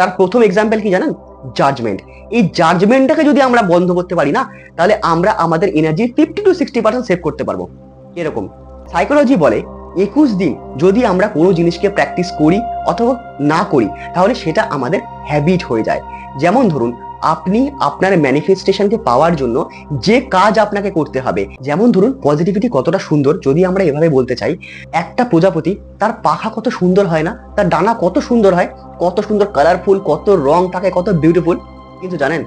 তার প্রথম এক্সাম্পল কি জানেন? জাজমেন্ট। এই জাজমেন্টটাকে যদি আমরা বন্ধ করতে পারি না, তাহলে আমরা আমাদের এনার্জি 50 to 60% সেভ করতে পারবো। এরকম সাইকোলজি বলে 21 দিন যদি আমরা কোনো জিনিসকে প্র্যাকটিস করি অথবা না করি, তাহলে সেটা আমাদের হ্যাবিট হয়ে যায়। যেমন ধরুন, আপনি আপনার ম্যানিফেস্টেশনকে পাওয়ার জন্য যে কাজ আপনাকে করতে হবে, যেমন ধরুন পজিটিভিটি কতটা সুন্দর যদি আমরা এভাবে বলতে চাই, একটা প্রজাপতি তার পাখা কত সুন্দর হয় না, তার ডানা কত সুন্দর হয়, কত সুন্দর কালারফুল, কত রং থাকে, কত বিউটিফুল। কিন্তু জানেন,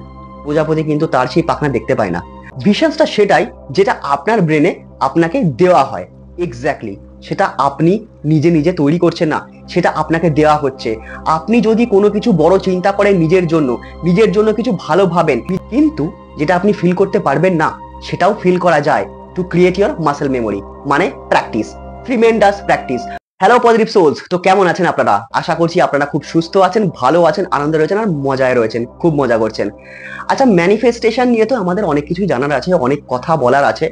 প্রজাপতি কিন্তু তার সেই পাখনা দেখতে পায় না। ভিশনসটা সেটাই যেটা আপনার ব্রেনে আপনাকে দেওয়া হয়। এক্স্যাক্টলি সেটা আপনি নিজে নিজে তৈরি করছেন না, সেটা আপনাকে দেওয়া হচ্ছে। আপনি যদি কোনো কিছু বড় চিন্তা করেন নিজের জন্য কিছু ভালো ভাবেন, কিন্তু যেটা আপনি ফিল করতে পারবেন না সেটাও ফিল করা যায়। To create your muscle memory মানে practice, tremendous practice. Hello positive souls, তো কেমন আছেন আপনারা? আশা করছি আপনারা খুব সুস্থ আছেন, ভালো আছেন, আনন্দে রয়েছেন আর মজায় রয়েছেন, খুব মজা করছেন। আচ্ছা, ম্যানিফেস্টেশন নিয়ে তো আমাদের অনেক কিছুই জানার আছে, অনেক কথা বলার আছে।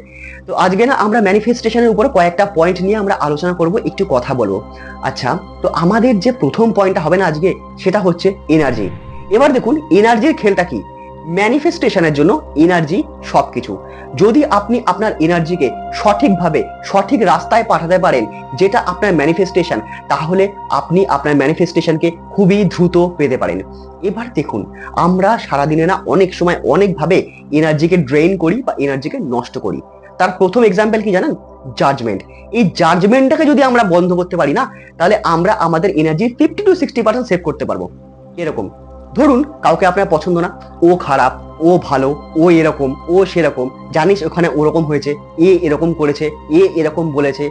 তো আজকে না আমরা ম্যানিফেস্টেশনের উপর কয়েকটা পয়েন্ট নিয়ে আমরা আলোচনা করব, একটু কথা বলবো। আচ্ছা, তো আমাদের যে প্রথম পয়েন্টটা হবে না আজকে, সেটা হচ্ছে এনার্জি। এবার দেখুন এনার্জির খেলটা কি। ম্যানিফেস্টেশনের জন্য এনার্জি সবকিছু। যদি আপনি আপনার এনার্জিকে সঠিকভাবে সঠিক রাস্তায় পাঠাতে পারেন, যেটা আপনার ম্যানিফেস্টেশন, তাহলে আপনি আপনার ম্যানিফেস্টেশনকে খুবই দ্রুত পেতে পারেন। এবার দেখুন, আমরা সারাদিনে না অনেক সময় অনেকভাবে এনার্জিকে ড্রেইন করি বা এনার্জিকে নষ্ট করি। তার প্রথম এক্সাম্পল কি জানেন? জাজমেন্ট। এই জাজমেন্টটাকে যদি আমরা বন্ধ করতে পারি না, তাহলে আমরা আমাদের এনার্জি 50 to 60% সেভ করতে পারবো। এরকম ধরুন, কাউকে আপনার পছন্দ না, ও খারাপ, ও ভালো, ও এরকম, ও সেরকম, জানিস ওখানে ওরকম হয়েছে, এ এরকম করেছে, এ এরকম বলেছে।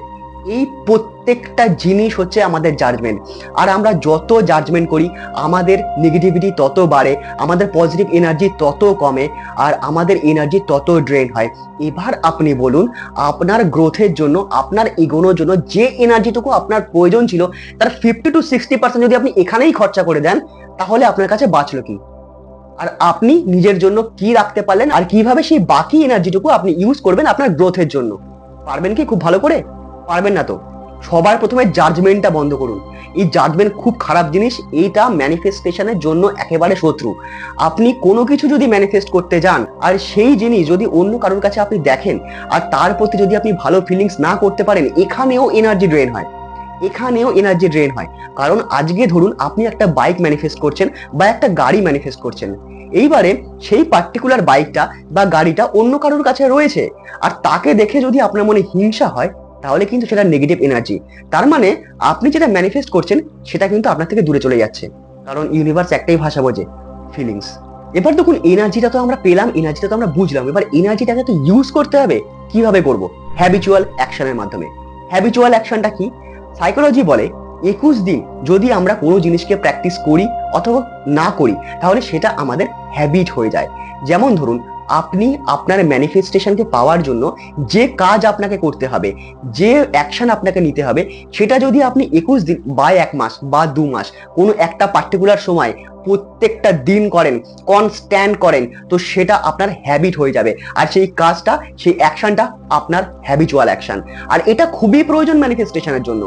এই প্রত্যেকটা জিনিস হচ্ছে আমাদের জাজমেন্ট। আর আমরা যত জাজমেন্ট করি, আমাদের নেগেটিভিটি তত বাড়ে, আমাদের পজিটিভ এনার্জি তত কমে, আর আমাদের এনার্জি তত ড্রেন হয়। এবার আপনি বলুন, আপনার গ্রোথের জন্য, আপনার এগোনোর জন্য যে এনার্জিটুকু আপনার প্রয়োজন ছিল, তার 50 to 60% যদি আপনি এখানেই খরচা করে দেন, তাহলে আপনার কাছে বাঁচলো কি? আর আপনি নিজের জন্য কি রাখতে পারলেন, আর কিভাবে সেই বাকি এনার্জিটুকু আপনি ইউজ করবেন আপনার গ্রোথের জন্য? পারবেন কি খুব ভালো করে? পারবেন না তো। সবার প্রথমে জাজমেন্টটা বন্ধ করুন। এই জাজমেন্ট খুব খারাপ জিনিস, এইটা ম্যানিফেস্টেশনের জন্য একেবারে শত্রু। আপনি কোনো কিছু যদি ম্যানিফেস্ট করতে যান, আর সেই জিনিস যদি অন্য কারোর কাছে আপনি দেখেন, আর তার প্রতি যদি আপনি ভালো ফিলিংস না করতে পারেন, এখানেও এনার্জি ড্রেন হয়। কারণ আজকে ধরুন আপনি একটা বাইক ম্যানিফেস্ট করছেন বা একটা গাড়ি ম্যানিফেস্ট করছেন। এইবারে সেই পার্টিকুলার বাইকটা বা গাড়িটা অন্য কারোর কাছে রয়েছে, আর তাকে দেখে যদি আপনার মনে হিংসা হয়, তাহলে কিন্তু সেটা নেগেটিভ এনার্জি। তার মানে আপনি যেটা ম্যানিফেস্ট করছেন সেটা কিন্তু আপনার থেকে দূরে চলে যাচ্ছে, কারণ ইউনিভার্স একটাই ভাষা বোঝে, ফিলিংস। এবার দেখুন, এনার্জিটা তো আমরা পেলাম, এনার্জিটা তো আমরা বুঝলাম, এবার এনার্জিটাকে তো ইউজ করতে হবে। কিভাবে করব? হ্যাবিচুয়াল অ্যাকশনের মাধ্যমে। হ্যাবিচুয়াল অ্যাকশনটা কি? সাইকোলজি বলে 21 দিন যদি আমরা কোনো জিনিসকে প্র্যাকটিস করি অথবা না করি, তাহলে সেটা আমাদের হ্যাবিট হয়ে যায়। যেমন ধরুন, আপনি আপনার ম্যানিফেস্টেশনকে পাওয়ার জন্য যে কাজ আপনাকে করতে হবে, যে অ্যাকশন আপনাকে নিতে হবে, সেটা যদি আপনি 21 দিন বা 1 মাস বা 2 মাস কোনো একটা পার্টিকুলার সময় প্রত্যেকটা দিন করেন, কনস্ট্যান্ট করেন, তো সেটা আপনার হ্যাবিট হয়ে যাবে। আর সেই কাজটা, সেই অ্যাকশনটা আপনার হ্যাবিচুয়াল অ্যাকশন। আর এটা খুবই প্রয়োজন ম্যানিফেস্টেশনের জন্য।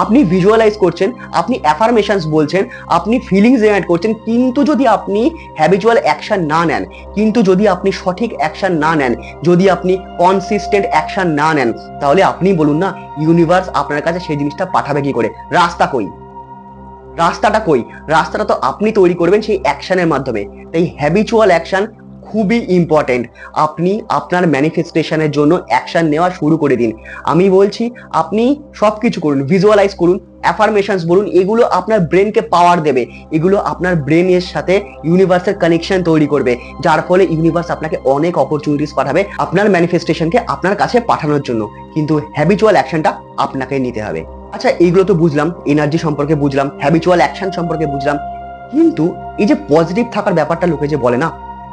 আপনি ভিজুয়ালাইজ করছেন, আপনি অ্যাফার্মেশনস বলছেন, আপনি ফিলিংস জেনারেট করছেন, কিন্তু যদি আপনি হ্যাবিচুয়াল অ্যাকশন না নেন, কিন্তু যদি আপনি সঠিক অ্যাকশন না নেন, যদি আপনি কনসিস্টেন্ট অ্যাকশন না নেন, তাহলে আপনি বলুন না, ইউনিভার্স আপনার কাছে সেই জিনিসটা পাঠাবে কি করে? রাস্তাটা কই? রাস্তাটা তো আপনি তৈরি করবেন সেই অ্যাকশনের মাধ্যমে। তাই হ্যাবিচুয়াল অ্যাকশন খুবই ইম্পর্টেন্ট। আপনি আপনার ম্যানিফেস্টেশনের জন্য অ্যাকশন নেওয়া শুরু করে দিন। আমি বলছি, আপনি সবকিছু করুন, ভিজুয়ালাইজ করুন, অ্যাফার্মেশনস বলুন, এগুলো আপনার ব্রেনকে পাওয়ার দেবে, এগুলো আপনার ব্রেনের সাথে ইউনিভার্সের কানেকশন তৈরি করবে, যার ফলে ইউনিভার্স আপনাকে অনেক অপরচুনিটিস পাঠাবে আপনার ম্যানিফেস্টেশনকে আপনার কাছে পাঠানোর জন্য। কিন্তু হ্যাবিচুয়াল অ্যাকশনটা আপনাকে নিতে হবে। আচ্ছা, এইগুলো তো বুঝলাম, এনার্জি সম্পর্কে বুঝলাম, হ্যাবিচুয়াল অ্যাকশন সম্পর্কে বুঝলাম, কিন্তু এই যে পজিটিভ থাকার ব্যাপারটা লোকে যে বলে না,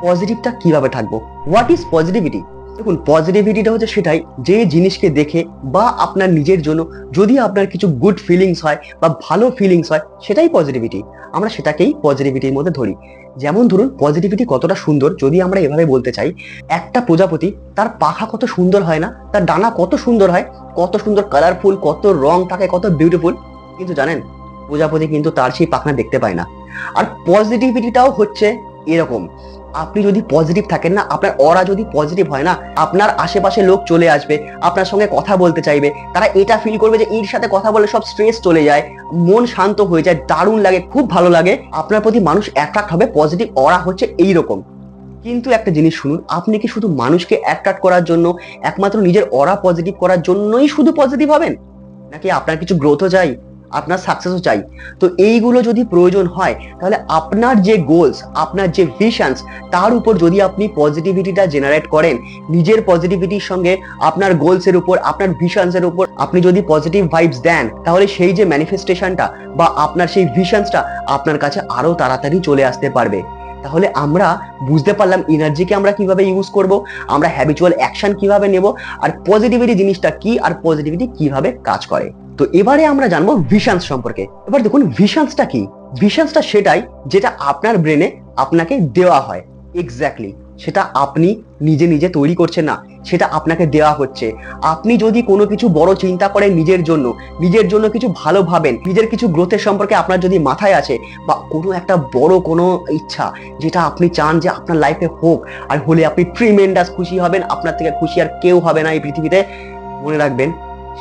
পজিটিভটা কিভাবে থাকবো? What is positivity? দেখুন, পজিটিভিটিটা হচ্ছে সেটাই যে জিনিসকে দেখে বা আপনার নিজের জন্য যদি আপনার কিছু গুড ফিলিংস হয় বা ভালো ফিলিংস হয়, সেটাই পজিটিভিটি। আমরা সেটাকেই পজিটিভিটির মধ্যে ধরি। যেমন ধরুন, পজিটিভিটি কতটা সুন্দর যদি আমরা এভাবে বলতে চাই, একটা প্রজাপতি তার পাখা কত সুন্দর হয় না, তার ডানা কত সুন্দর হয়, কত সুন্দর কালারফুল, কত রং থাকে, কত বিউটিফুল। কিন্তু জানেন, প্রজাপতি কিন্তু তার সেই পাখনা দেখতে পায় না। আর পজিটিভিটিটাও হচ্ছে এরকম, আপনি যদি পজিটিভ থাকেন না, আপনার অরা যদি পজিটিভ হয় না, আপনার আশেপাশে লোক চলে আসবে, আপনার সঙ্গে কথা বলতে চাইবে, তারা এটা ফিল করবে যে এর সাথে কথা বলে সব স্ট্রেস চলে যায়, মন শান্ত হয়ে যায়, দারুণ লাগে, খুব ভালো লাগে, আপনার প্রতি মানুষ অ্যাট্রাক্ট হবে। পজিটিভ অরা হচ্ছে এইরকম। কিন্তু একটা জিনিস শুনুন, আপনি কি শুধু মানুষকে অ্যাট্রাক্ট করার জন্য, একমাত্র নিজের অরা পজিটিভ করার জন্যই শুধু পজিটিভ হবেন, নাকি আপনার কিছু গ্রোথও চাই, আপনার সাকসেসও চাই? তো এইগুলো যদি প্রয়োজন হয়, তাহলে আপনার যে গোলস, আপনার যে ভিশনস, তার উপর যদি আপনি পজিটিভিটিটা জেনারেট করেন, নিজের পজিটিভিটির সঙ্গে আপনার গোলসের উপর, আপনার ভিশনসের উপর আপনি যদি পজিটিভ ভাইবস দেন, তাহলে সেই যে ম্যানিফেস্টেশনটা বা আপনার সেই ভিশনসটা আপনার কাছে আরো তাড়াতাড়ি চলে আসতে পারবে। তাহলে আমরা বুঝতে পারলাম এনার্জিকে আমরা কিভাবে ইউজ করব, আমরা হ্যাবিচুয়াল অ্যাকশন কিভাবে নেব, আর পজিটিভিটি জিনিসটা কি, আর পজিটিভিটি কিভাবে কাজ করে। তো এবারে আমরা জানবো ভিশনস সম্পর্কে। এবার দেখুন ভিশনসটা কি। ভিশনসটা সেটাই যেটা আপনার ব্রেনে আপনাকে দেওয়া হয়, এক্স্যাক্টলি সেটা আপনি নিজে নিজে তৈরি করছেন না, সেটা আপনাকে দেওয়া হচ্ছে। আপনি যদি কোনো কিছু বড় চিন্তা করেন নিজের জন্য কিছু ভালো ভাবেন, নিজের কিছু গ্রোথের সম্পর্কে আপনার যদি মাথায় আছে, বা কোনো একটা বড় কোনো ইচ্ছা যেটা আপনি চান যে আপনার লাইফে হোক, আর হলে আপনি ট্রিমেন্ডাস খুশি হবেন, আপনার থেকে খুশি আর কেউ হবে না এই পৃথিবীতে, মনে রাখবেন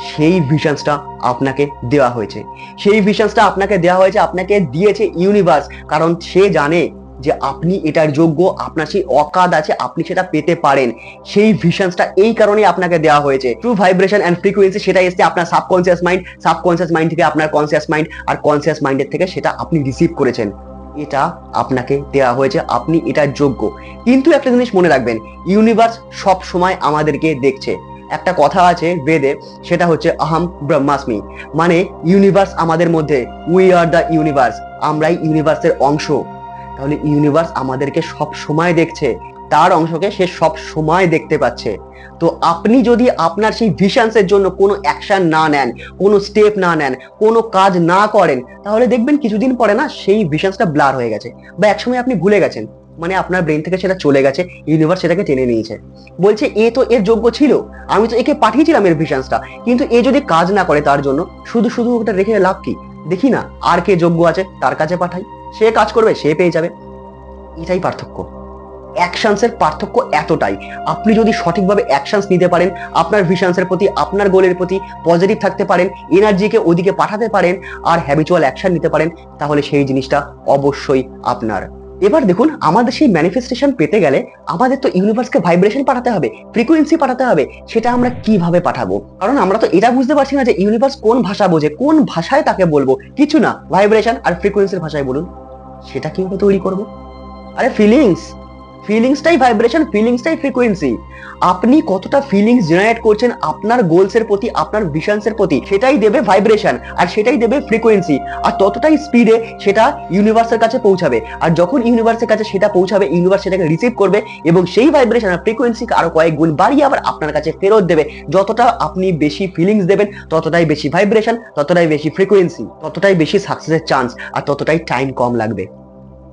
সেই ভিশনসটা আপনাকে দেওয়া হয়েছে। সেই ভিশনসটা আপনাকে দেওয়া হয়েছে, আপনাকে দিয়েছে ইউনিভার্স, কারণ সে জানে যে আপনি এটার যোগ্য, আপনার সেই অকাদ আছে, আপনি সেটা পেতে পারেন। সেই ভিশনসটা এই কারণে আপনাকে দেওয়া হয়েছে। ট্রু ভাইব্রেশন এন্ড ফ্রিকোয়েন্সি সেটা এসছে আপনার সাবকনসিয়াস মাইন্ড, সাবকনসিয়াস মাইন্ড থেকে আপনার কনসিয়াস মাইন্ড, আর কনসিয়াস মাইন্ডের থেকে সেটা আপনি রিসিভ করেছেন। এটা আপনাকে দেওয়া হয়েছে, আপনি এটার যোগ্য। কিন্তু একটা জিনিস মনে রাখবেন, ইউনিভার্স সব সময় আমাদেরকে দেখছে। একটা কথা আছে বেদে, সেটা হচ্ছে আহম ব্রহ্মাস্মি, মানে ইউনিভার্স আমাদের মধ্যে, উই আর দ্য ইউনিভার্স, আমরাই ইউনিভার্সের অংশ। তাহলে ইউনিভার্স আমাদেরকে সব সময় দেখছে, তার অংশকে সে সব সময় দেখতে পাচ্ছে। তো আপনি যদি আপনার সেই ভিশনসের জন্য কোনো অ্যাকশন না নেন, কোনো স্টেপ না নেন, কোনো কাজ না করেন, তাহলে দেখবেন কিছুদিন পরে না সেই ভিশনসটা ব্লার হয়ে গেছে, বা একসময় আপনি ভুলে গেছেন, মানে আপনার ব্রেন থেকে সেটা চলে গেছে, ইউনিভার্স সেটাকে টেনে নিয়েছে, বলছে এ তো এর যোগ্য ছিল, আমি তো একে পাঠিয়েছিলাম এর ভিশনসটা, কিন্তু এ যদি কাজ না করে তার জন্য, শুধু শুধু ওটা রেখে লাভ কি? দেখি না আর কে যোগ্য আছে, তার কাছে পাঠাই, সে কাজ করবে, সে পেয়ে যাবে। এটাই পার্থক্য, অ্যাকশনসের পার্থক্য এতটাই। আপনি যদি সঠিকভাবে অ্যাকশনস নিতে পারেন, আপনার ভিশনসের প্রতি, আপনার গোলের প্রতি পজিটিভ থাকতে পারেন, এনার্জিকে ওদিকে পাঠাতে পারেন, আর হ্যাবিচুয়াল অ্যাকশন নিতে পারেন, তাহলে সেই জিনিসটা অবশ্যই আপনার। এবার দেখুন, আমাদের সেই ম্যানিফেস্টেশন পেতে গেলে আমাদের তো ইউনিভার্সকে ভাইব্রেশন পাঠাতে হবে, ফ্রিকোয়েন্সি পাঠাতে হবে। সেটা আমরা কিভাবে পাঠাবো? কারণ আমরা তো এটা বুঝতে পারছি না যে ইউনিভার্স কোন ভাষা বোঝে, কোন ভাষায় তাকে বলবো, কিছু না, ভাইব্রেশন আর ফ্রিকোয়েন্সির ভাষায় বলুন। সেটা কিভাবে তৈরি করবো? আরে ফিলিংসটাই ভাইব্রেশন, ফিলিংসটাই ফ্রিকোয়েন্সি। আপনি কতটা ফিলিংস জেনারেট করছেন আপনার গোলসের প্রতি, আপনার ভিশনসের প্রতি, সেটাই দেবে ভাইব্রেশন, আর সেটাই দেবে ফ্রিকোয়েন্সি, আর ততটাই স্পিডে সেটা ইউনিভার্সের কাছে পৌঁছাবে। আর যখন ইউনিভার্সের কাছে সেটা পৌঁছাবে, ইউনিভার্স সেটাকে রিসিভ করবে, এবং সেই ভাইব্রেশন আর ফ্রিকোয়েন্সিকে আরো কয়েক গুণ বাড়িয়ে আবার আপনার কাছে ফেরত দেবে। যতটা আপনি বেশি ফিলিংস দেবেন, ততটাই বেশি ভাইব্রেশন, ততটাই বেশি ফ্রিকোয়েন্সি, ততটাই বেশি সাকসেসের চান্স, আর ততটাই টাইম কম লাগবে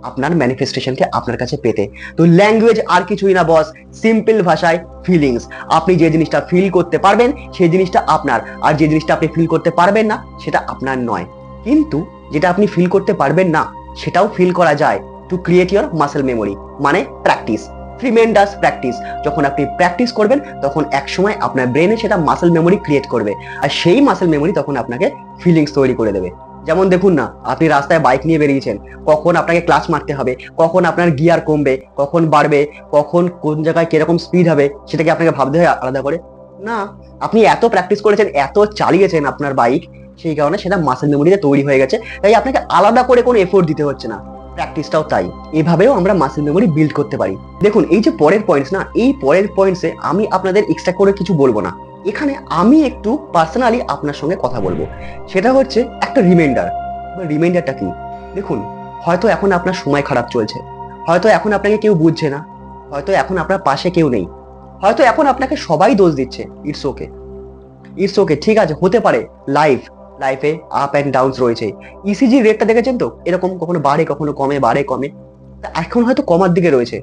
আপনার ম্যানিফেস্টেশনকে আপনার কাছে পেতে। তো ল্যাঙ্গুয়েজ আর কিছুই না বস, সিম্পল ভাষায় ফিলিংস। আপনি যে জিনিসটা ফিল করতে পারবেন সেই জিনিসটা আপনার, আর যে জিনিসটা আপনি ফিল করতে পারবেন না সেটা আপনার নয়। কিন্তু যেটা আপনি ফিল করতে পারবেন না সেটাও ফিল করা যায়। To create your muscle memory, মানে প্র্যাকটিস, ট্রিমেন্ডাস প্র্যাকটিস। যখন আপনি প্র্যাকটিস করবেন তখন একসময় আপনার ব্রেনে সেটা মাসেল মেমোরি ক্রিয়েট করবে, আর সেই মাসেল মেমোরি তখন আপনাকে ফিলিংস তৈরি করে দেবে। যেমন দেখুন না, আপনি রাস্তায় বাইক নিয়ে বেরিয়েছেন, কখন আপনাকে ক্লাচ মারতে হবে, কখন আপনার গিয়ার কমবে, কখন বাড়বে, কখন কোন জায়গায় কিরকম স্পিড হবে, সেটাকে আপনাকে ভাবতে হয় আলাদা করে? না, আপনি এত প্র্যাকটিস করেছেন, এত চালিয়েছেন আপনার বাইক, সেই কারণে সেটা মাসেল মেমোরিতে তৈরি হয়ে গেছে, তাই আপনাকে আলাদা করে কোনো এফোর্ট দিতে হচ্ছে না। প্র্যাকটিসটাও তাই, এভাবেও আমরা মাসেল মেমোরি বিল্ড করতে পারি। দেখুন এই যে পরের পয়েন্টস না, এই পরের পয়েন্টসে আমি আপনাদের এক্সট্রা করে কিছু বলবো না, এখানে আমি একটু পার্সোনালি আপনার সঙ্গে কথা বলবো। সেটা হচ্ছে একটা রিমাইন্ডার। রিমাইন্ডারটা কি? দেখুন, হয়তো এখন আপনার সময় খারাপ চলছে, হয়তো এখন আপনাকে কেউ বুঝছে না, হয়তো এখন আপনার পাশে কেউ নেই, হয়তো এখন আপনাকে সবাই দোষ দিচ্ছে। ইটস ওকে, ইটস ওকে, ঠিক আছে, হতে পারে। লাইফে আপ অ্যান্ড ডাউনস রয়েছে। ইসিজি রেটটা দেখেছেন তো, এরকম কখনো বাড়ে কখনো কমে, বাড়ে কমে। এখন হয়তো কমার দিকে রয়েছে,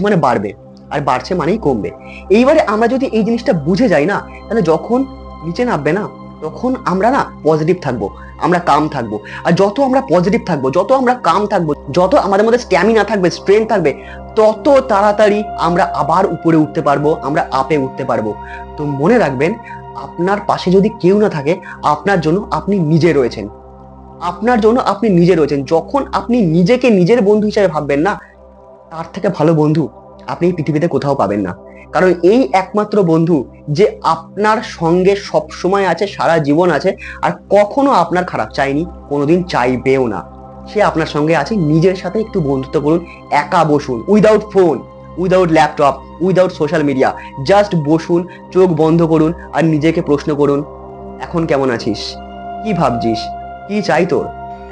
মানে বাড়বে, আর বাড়ছে মানেই কমবে। এইবারে আমরা যদি এই জিনিসটা বুঝে যাই না, তাহলে যখন নিচে নামবে না, তখন আমরা না পজিটিভ থাকবো, আমরা কাম থাকবো। আর যত আমরা পজিটিভ থাকবো, যত আমরা কাম থাকবো, যত আমাদের মধ্যে স্ট্যামিনা থাকবে, স্ট্রেংথ থাকবে, তত তাড়াতাড়ি আমরা আবার উপরে উঠতে পারবো, আমরা আপে উঠতে পারবো। তো মনে রাখবেন, আপনার পাশে যদি কেউ না থাকে, আপনার জন্য আপনি নিজে রয়েছেন, আপনার জন্য আপনি নিজে রয়েছেন। যখন আপনি নিজেকে নিজের বন্ধু হিসেবে ভাববেন না, তার থেকে ভালো বন্ধু আপনি এই পৃথিবীতে কোথাও পাবেন না। কারণ এই একমাত্র বন্ধু যে আপনার সঙ্গে সব সময় আছে, সারা জীবন আছে, আর কখনো আপনার খারাপ চায়নি, কোনোদিন চাইবেও না। সে আপনার সঙ্গে আছে। নিজের সাথে একটু বন্ধুত্ব করুন, একা বসুন, without phone, without laptop, without social media. Just বসুন, চোখ বন্ধ করুন আর নিজেকে প্রশ্ন করুন, এখন কেমন আছিস, কি ভাবছিস, কি চাই তোর।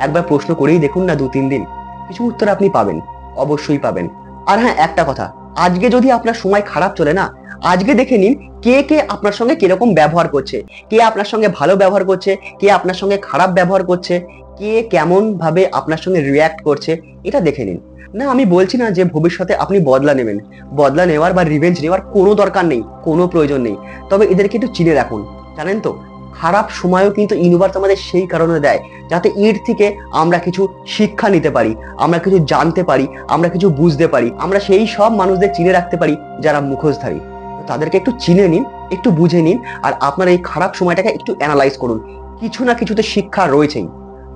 একবার প্রশ্ন করেই দেখুন না, 2-3 দিন, কিছু উত্তর আপনি পাবেন, অবশ্যই পাবেন। আর হ্যাঁ, একটা কথা, আজকে যদি আপনার সময় খারাপ চলে না, আজকে দেখে নিন কে কে আপনার সঙ্গে কিরকম ব্যবহার করছে, কে আপনার সঙ্গে ভালো ব্যবহার করছে, কে আপনার সঙ্গে খারাপ ব্যবহার করছে, কে কেমন ভাবে আপনার সঙ্গে রিয়্যাক্ট করছে, এটা দেখে নিন। না, আমি বলছি না যে ভবিষ্যতে আপনি বদলা নেবেন, বদলা নেওয়ার বা রিভেঞ্জ নেওয়ার কোনো দরকার নেই, কোনো প্রয়োজন নেই। তবে এদেরকে একটু চিনে রাখুন। জানেন তো, খারাপ সময়ও কিন্তু ইউনিভার্স আমাদের সেই কারণে দেয়, যাতে এর থেকে আমরা কিছু শিক্ষা নিতে পারি, আমরা কিছু জানতে পারি, আমরা কিছু বুঝতে পারি, আমরা সেই সব মানুষদের চিনে রাখতে পারি যারা মুখোশধারী। তাদেরকে একটু চিনে নিন, একটু বুঝে নিন, আর আপনার এই খারাপ সময়টাকে একটু অ্যানালাইজ করুন। কিছু না কিছুতে শিক্ষা রয়েছেই।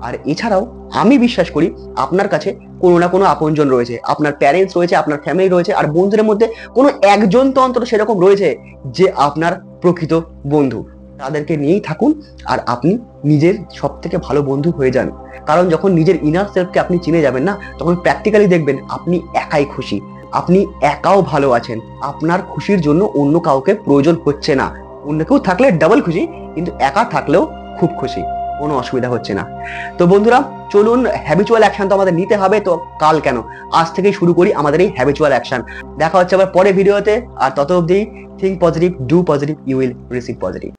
আর এছাড়াও আমি বিশ্বাস করি আপনার কাছে কোনো না কোনো আপনজন রয়েছে, আপনার প্যারেন্টস রয়েছে, আপনার ফ্যামিলি রয়েছে, আর বন্ধুদের মধ্যে কোনো একজন তো অন্তত সেরকম রয়েছে যে আপনার প্রকৃত বন্ধু। তাদেরকে নিয়েই থাকুন, আর আপনি নিজের সব থেকে ভালো বন্ধু হয়ে যান। কারণ যখন নিজের ইনার সেলফকে আপনি চিনে যাবেন না, তখন প্র্যাকটিক্যালি দেখবেন আপনি একাই খুশি, আপনি একাও ভালো আছেন, আপনার খুশির জন্য অন্য কাউকে প্রয়োজন হচ্ছে না। অন্য কেউ থাকলে ডাবল খুশি, কিন্তু একা থাকলেও খুব খুশি, কোনো অসুবিধা হচ্ছে না। তো বন্ধুরা, চলুন, হ্যাবিচুয়াল অ্যাকশন তো আমাদের নিতে হবে, তো কাল কেন, আজ থেকেই শুরু করি আমাদের এই হ্যাবিচুয়াল অ্যাকশন। দেখা হচ্ছে আবার পরে ভিডিওতে, আর তত অবধি think positive, do positive, you will receive positive.